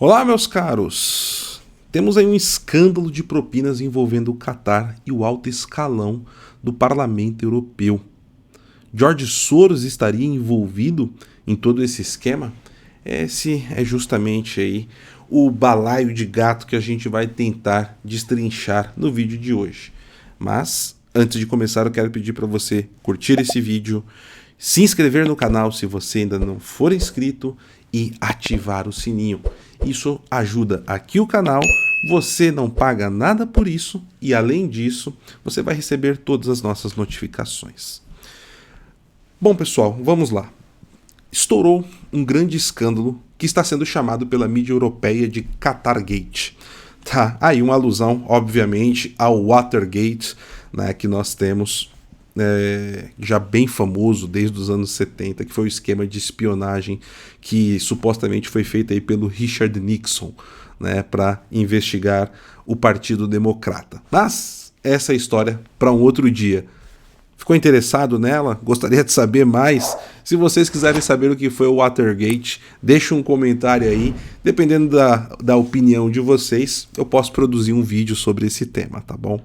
Olá, meus caros! Temos aí um escândalo de propinas envolvendo o Catar e o alto escalão do Parlamento Europeu. George Soros estaria envolvido em todo esse esquema? Esse é justamente aí o balaio de gato que a gente vai tentar destrinchar no vídeo de hoje. Mas, antes de começar, eu quero pedir para você curtir esse vídeo, se inscrever no canal se você ainda não for inscrito e ativar o sininho. Isso ajuda aqui o canal, você não paga nada por isso e, além disso, você vai receber todas as nossas notificações. Bom, pessoal, vamos lá. Estourou um grande escândalo que está sendo chamado pela mídia europeia de Qatargate. Tá, aí uma alusão, obviamente, ao Watergate, né, que nós temos já bem famoso desde os anos 70, que foi o esquema de espionagem que supostamente foi feito aí pelo Richard Nixon, né, para investigar o Partido Democrata. Mas essa é a história para um outro dia. Ficou interessado nela? Gostaria de saber mais? Se vocês quiserem saber o que foi o Watergate, deixe um comentário aí. Dependendo da opinião de vocês, eu posso produzir um vídeo sobre esse tema, tá bom?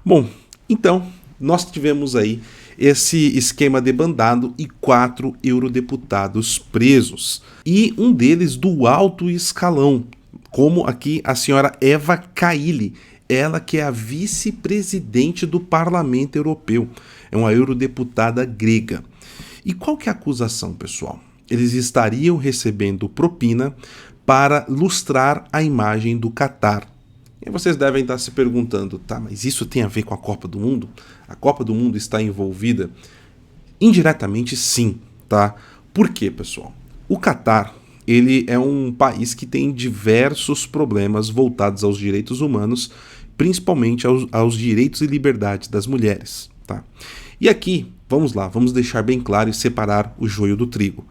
Bom, então, nós tivemos aí esse esquema debandado e 4 eurodeputados presos. E um deles do alto escalão, como aqui a senhora Eva Kaili, ela que é a vice-presidente do Parlamento Europeu, é uma eurodeputada grega. E qual que é a acusação, pessoal? Eles estariam recebendo propina para lustrar a imagem do Catar. E vocês devem estar se perguntando, tá, mas isso tem a ver com a Copa do Mundo? A Copa do Mundo está envolvida? Indiretamente, sim, tá? Por quê, pessoal? O Catar, ele é um país que tem diversos problemas voltados aos direitos humanos, principalmente aos direitos e liberdades das mulheres, tá? E aqui, vamos lá, vamos deixar bem claro e separar o joio do trigo.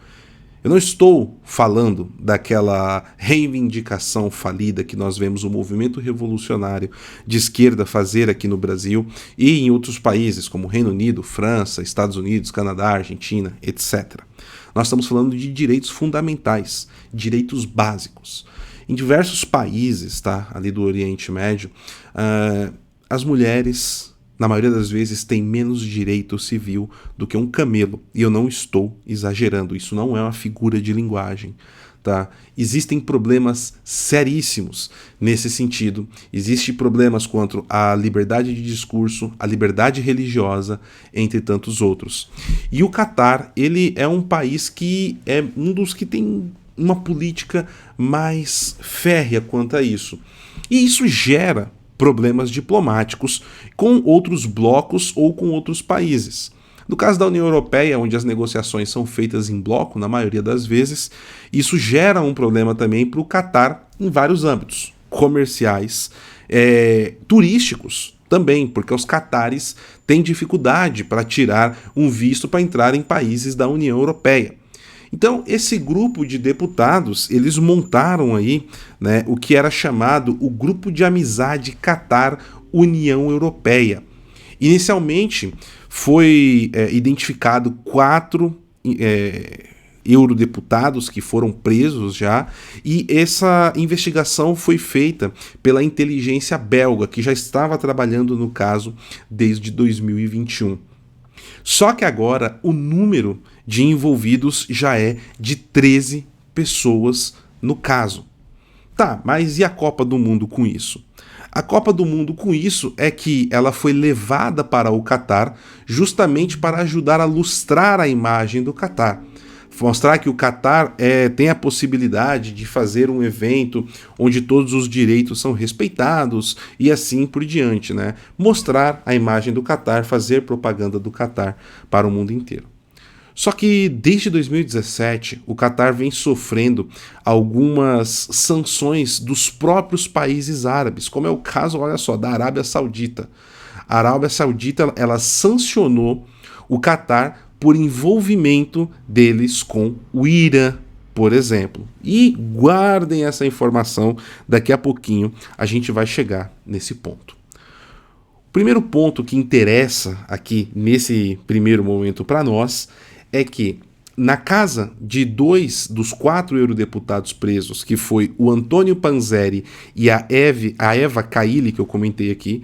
Eu não estou falando daquela reivindicação falida que nós vemos o movimento revolucionário de esquerda fazer aqui no Brasil e em outros países como Reino Unido, França, Estados Unidos, Canadá, Argentina, etc. Nós estamos falando de direitos fundamentais, direitos básicos. Em diversos países, tá, ali do Oriente Médio, as mulheres, na maioria das vezes, têm menos direito civil do que um camelo. E eu não estou exagerando, isso não é uma figura de linguagem. Tá? Existem problemas seríssimos nesse sentido. Existem problemas quanto à liberdade de discurso, à liberdade religiosa, entre tantos outros. E o Catar, ele é um país que é um dos que tem uma política mais férrea quanto a isso. E isso gera problemas diplomáticos com outros blocos ou com outros países. No caso da União Europeia, onde as negociações são feitas em bloco, na maioria das vezes, isso gera um problema também para o Catar em vários âmbitos, comerciais, turísticos também, porque os catares têm dificuldade para tirar um visto para entrar em países da União Europeia. Então, esse grupo de deputados, eles montaram aí, né, o que era chamado o Grupo de Amizade Catar-União Europeia. Inicialmente, foi identificado 4 eurodeputados que foram presos já, e essa investigação foi feita pela inteligência belga, que já estava trabalhando no caso desde 2021. Só que agora o número de envolvidos já é de 13 pessoas no caso. Tá, mas e a Copa do Mundo com isso? A Copa do Mundo com isso é que ela foi levada para o Catar justamente para ajudar a lustrar a imagem do Catar. Mostrar que o Catar tem a possibilidade de fazer um evento onde todos os direitos são respeitados e assim por diante, né? Mostrar a imagem do Catar, fazer propaganda do Catar para o mundo inteiro. Só que desde 2017 o Catar vem sofrendo algumas sanções dos próprios países árabes, como é o caso, olha só, da Arábia Saudita. A Arábia Saudita, ela sancionou o Catar por envolvimento deles com o Irã, por exemplo. E guardem essa informação, daqui a pouquinho a gente vai chegar nesse ponto. O primeiro ponto que interessa aqui nesse primeiro momento para nós é que na casa de 2 dos 4 eurodeputados presos, que foi o Antônio Panzeri e a Eva Kaili, que eu comentei aqui,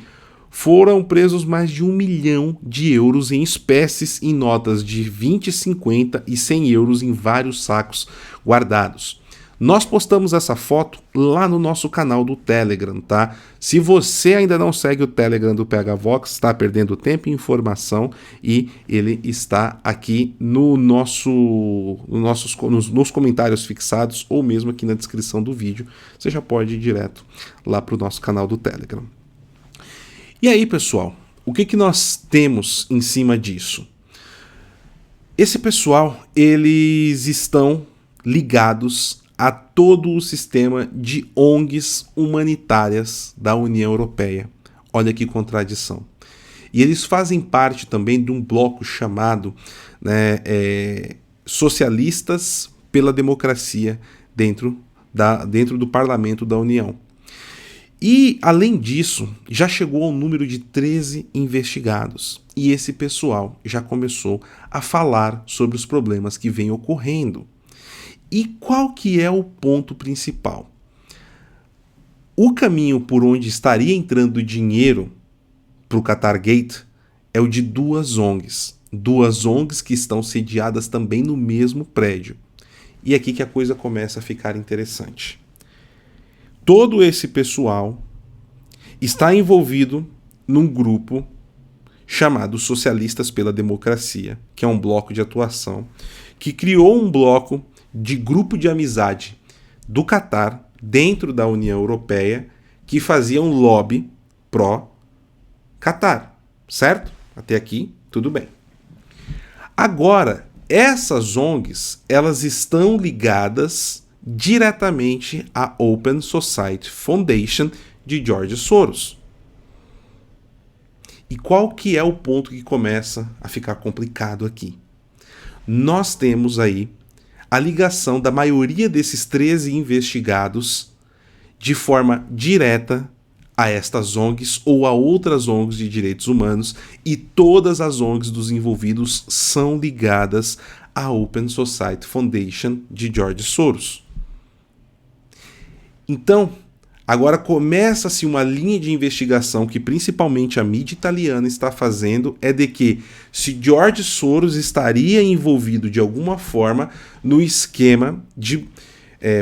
foram presos mais de 1 milhão de euros em espécies em notas de 20, 50 e 100 euros em vários sacos guardados. Nós postamos essa foto lá no nosso canal do Telegram, tá? Se você ainda não segue o Telegram do PH Vox, está perdendo tempo e informação, e ele está aqui nos comentários fixados ou mesmo aqui na descrição do vídeo. Você já pode ir direto lá para o nosso canal do Telegram. E aí, pessoal, o que nós temos em cima disso? Esse pessoal, eles estão ligados a todo o sistema de ONGs humanitárias da União Europeia. Olha que contradição. E eles fazem parte também de um bloco chamado Socialistas pela Democracia dentro do Parlamento da União. E, além disso, já chegou ao número de 13 investigados. E esse pessoal já começou a falar sobre os problemas que vêm ocorrendo. E qual que é o ponto principal? O caminho por onde estaria entrando dinheiro para o Qatar Gate é o de 2 ONGs. 2 ONGs que estão sediadas também no mesmo prédio. E é aqui que a coisa começa a ficar interessante. Todo esse pessoal está envolvido num grupo chamado Socialistas pela Democracia, que é um bloco de atuação, que criou um bloco de grupo de amizade do Qatar dentro da União Europeia que fazia um lobby pró-Qatar, certo? Até aqui, tudo bem. Agora, essas ONGs, elas estão ligadas diretamente à Open Society Foundation de George Soros. E qual que é o ponto que começa a ficar complicado aqui? Nós temos aí a ligação da maioria desses 13 investigados de forma direta a estas ONGs ou a outras ONGs de direitos humanos, e todas as ONGs dos envolvidos são ligadas à Open Society Foundation de George Soros. Então, agora começa-se uma linha de investigação que principalmente a mídia italiana está fazendo, é de que se George Soros estaria envolvido de alguma forma no esquema de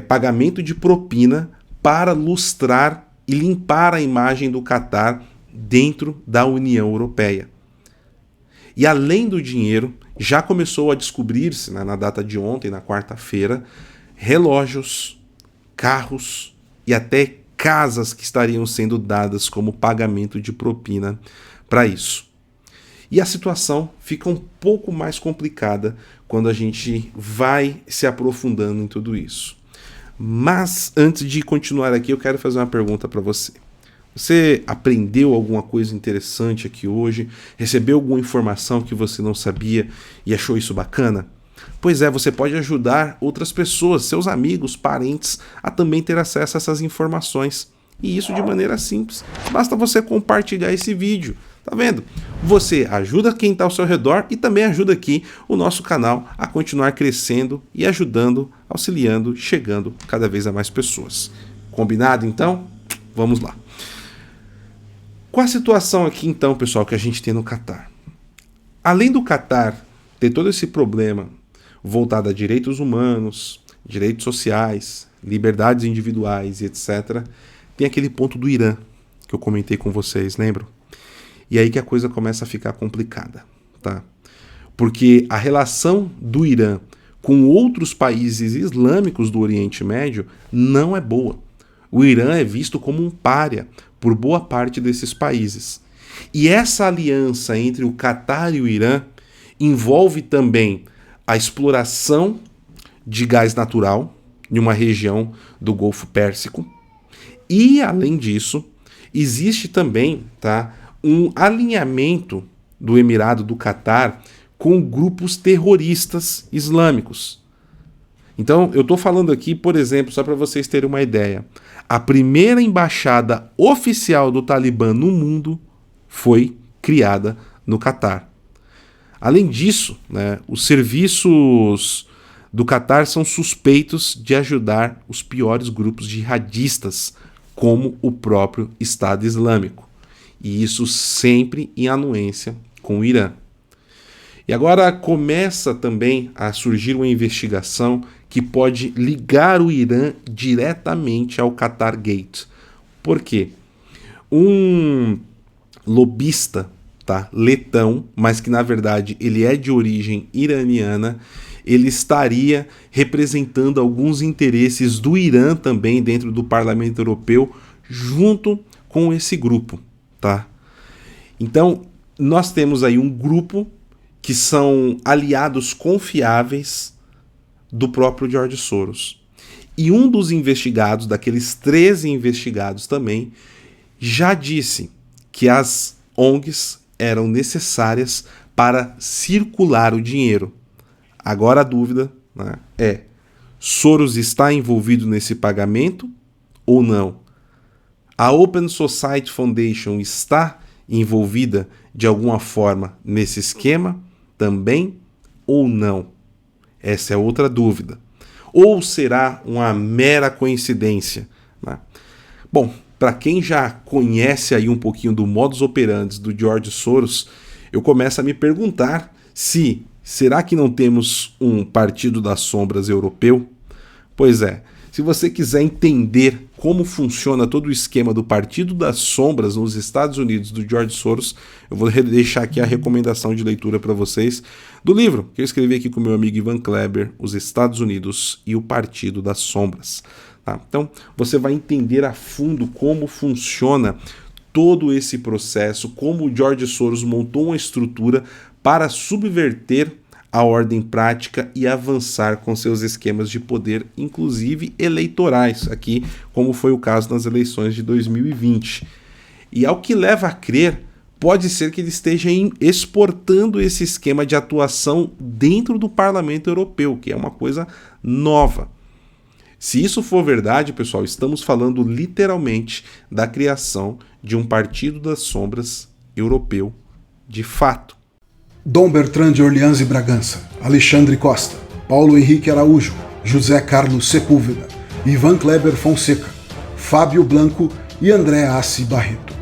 pagamento de propina para lustrar e limpar a imagem do Qatar dentro da União Europeia. E além do dinheiro, já começou a descobrir-se, na data de ontem, na quarta-feira, relógios, carros e até casas que estariam sendo dadas como pagamento de propina para isso. E a situação fica um pouco mais complicada quando a gente vai se aprofundando em tudo isso. Mas antes de continuar aqui, eu quero fazer uma pergunta para você. Você aprendeu alguma coisa interessante aqui hoje? Recebeu alguma informação que você não sabia e achou isso bacana? Pois é, você pode ajudar outras pessoas, seus amigos, parentes, a também ter acesso a essas informações. E isso de maneira simples. Basta você compartilhar esse vídeo. Tá vendo? Você ajuda quem está ao seu redor e também ajuda aqui o nosso canal a continuar crescendo e ajudando, auxiliando, chegando cada vez a mais pessoas. Combinado, então? Vamos lá. Qual a situação aqui, então, pessoal, que a gente tem no Qatar? Além do Qatar ter todo esse problema voltado a direitos humanos, direitos sociais, liberdades individuais e etc., tem aquele ponto do Irã, que eu comentei com vocês, lembram? E aí que a coisa começa a ficar complicada, tá? Porque a relação do Irã com outros países islâmicos do Oriente Médio não é boa. O Irã é visto como um pária por boa parte desses países. E essa aliança entre o Qatar e o Irã envolve também a exploração de gás natural em uma região do Golfo Pérsico. E, além disso, existe também, tá, um alinhamento do Emirado do Qatar com grupos terroristas islâmicos. Então, eu estou falando aqui, por exemplo, só para vocês terem uma ideia, a primeira embaixada oficial do Talibã no mundo foi criada no Qatar. Além disso, né, os serviços do Catar são suspeitos de ajudar os piores grupos jihadistas, como o próprio Estado Islâmico. E isso sempre em anuência com o Irã. E agora começa também a surgir uma investigação que pode ligar o Irã diretamente ao Qatar Gate. Por quê? Um lobista, tá, letão, mas que na verdade ele é de origem iraniana, ele estaria representando alguns interesses do Irã também dentro do Parlamento Europeu, junto com esse grupo, tá? Então, nós temos aí um grupo que são aliados confiáveis do próprio George Soros. E um dos investigados, daqueles 13 investigados também, já disse que as ONGs eram necessárias para circular o dinheiro. Agora a dúvida, né, é: Soros está envolvido nesse pagamento ou não? A Open Society Foundation está envolvida de alguma forma nesse esquema também ou não? Essa é outra dúvida. Ou será uma mera coincidência, né? Bom, para quem já conhece aí um pouquinho do modus operandi do George Soros, eu começo a me perguntar se será que não temos um Partido das Sombras europeu? Pois é, se você quiser entender como funciona todo o esquema do Partido das Sombras nos Estados Unidos do George Soros, eu vou deixar aqui a recomendação de leitura para vocês do livro que eu escrevi aqui com meu amigo Ivan Kleber, Os Estados Unidos e o Partido das Sombras. Tá? Então, você vai entender a fundo como funciona todo esse processo, como o George Soros montou uma estrutura para subverter a ordem prática e avançar com seus esquemas de poder, inclusive eleitorais, aqui como foi o caso nas eleições de 2020. E ao que leva a crer, pode ser que ele esteja exportando esse esquema de atuação dentro do Parlamento Europeu, que é uma coisa nova. Se isso for verdade, pessoal, estamos falando literalmente da criação de um Partido das Sombras europeu de fato. Dom Bertrand de Orleans e Bragança, Alexandre Costa, Paulo Henrique Araújo, José Carlos Sepúlveda, Ivan Kleber Fonseca, Fábio Blanco e André Assi Barreto.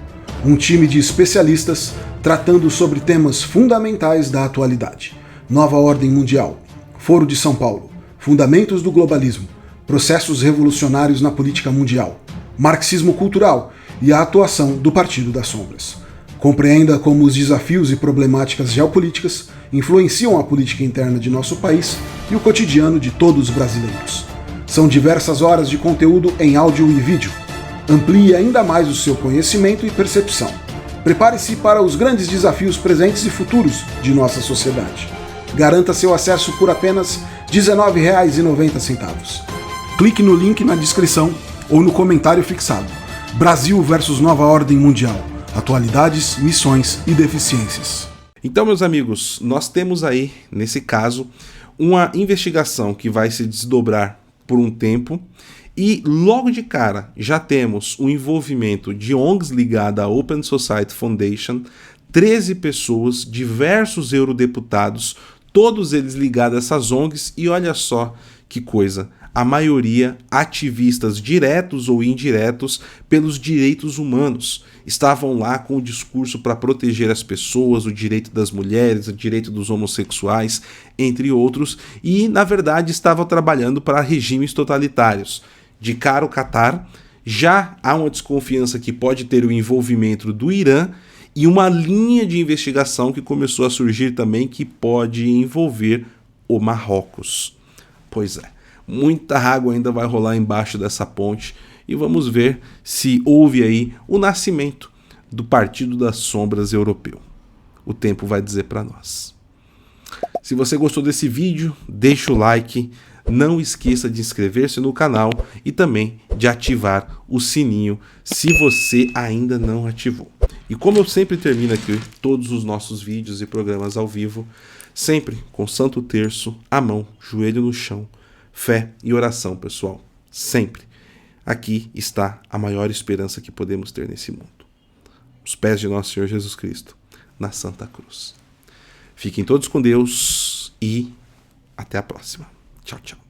Um time de especialistas tratando sobre temas fundamentais da atualidade. Nova ordem mundial, Foro de São Paulo, fundamentos do globalismo, processos revolucionários na política mundial, marxismo cultural e a atuação do Partido das Sombras. Compreenda como os desafios e problemáticas geopolíticas influenciam a política interna de nosso país e o cotidiano de todos os brasileiros. São diversas horas de conteúdo em áudio e vídeo. Amplie ainda mais o seu conhecimento e percepção. Prepare-se para os grandes desafios presentes e futuros de nossa sociedade. Garanta seu acesso por apenas R$ 19,90. Clique no link na descrição ou no comentário fixado. Brasil versus Nova Ordem Mundial. Atualidades, missões e deficiências. Então, meus amigos, nós temos aí, nesse caso, uma investigação que vai se desdobrar por um tempo e logo de cara já temos o envolvimento de ONGs ligadas à Open Society Foundation, 13 pessoas, diversos eurodeputados, todos eles ligados a essas ONGs e olha só que coisa, a maioria ativistas diretos ou indiretos pelos direitos humanos. Estavam lá com o discurso para proteger as pessoas, o direito das mulheres, o direito dos homossexuais, entre outros, e na verdade estavam trabalhando para regimes totalitários. De cara o Catar, já há uma desconfiança que pode ter o envolvimento do Irã e uma linha de investigação que começou a surgir também que pode envolver o Marrocos. Pois é, muita água ainda vai rolar embaixo dessa ponte e vamos ver se houve aí o nascimento do Partido das Sombras europeu. O tempo vai dizer para nós. Se você gostou desse vídeo, deixa o like, não esqueça de inscrever-se no canal e também de ativar o sininho se você ainda não ativou. E como eu sempre termino aqui todos os nossos vídeos e programas ao vivo, sempre com Santo Terço à mão, joelho no chão, fé e oração, pessoal. Sempre. Aqui está a maior esperança que podemos ter nesse mundo. Os pés de nosso Senhor Jesus Cristo, na Santa Cruz. Fiquem todos com Deus e até a próxima. Tchau, tchau.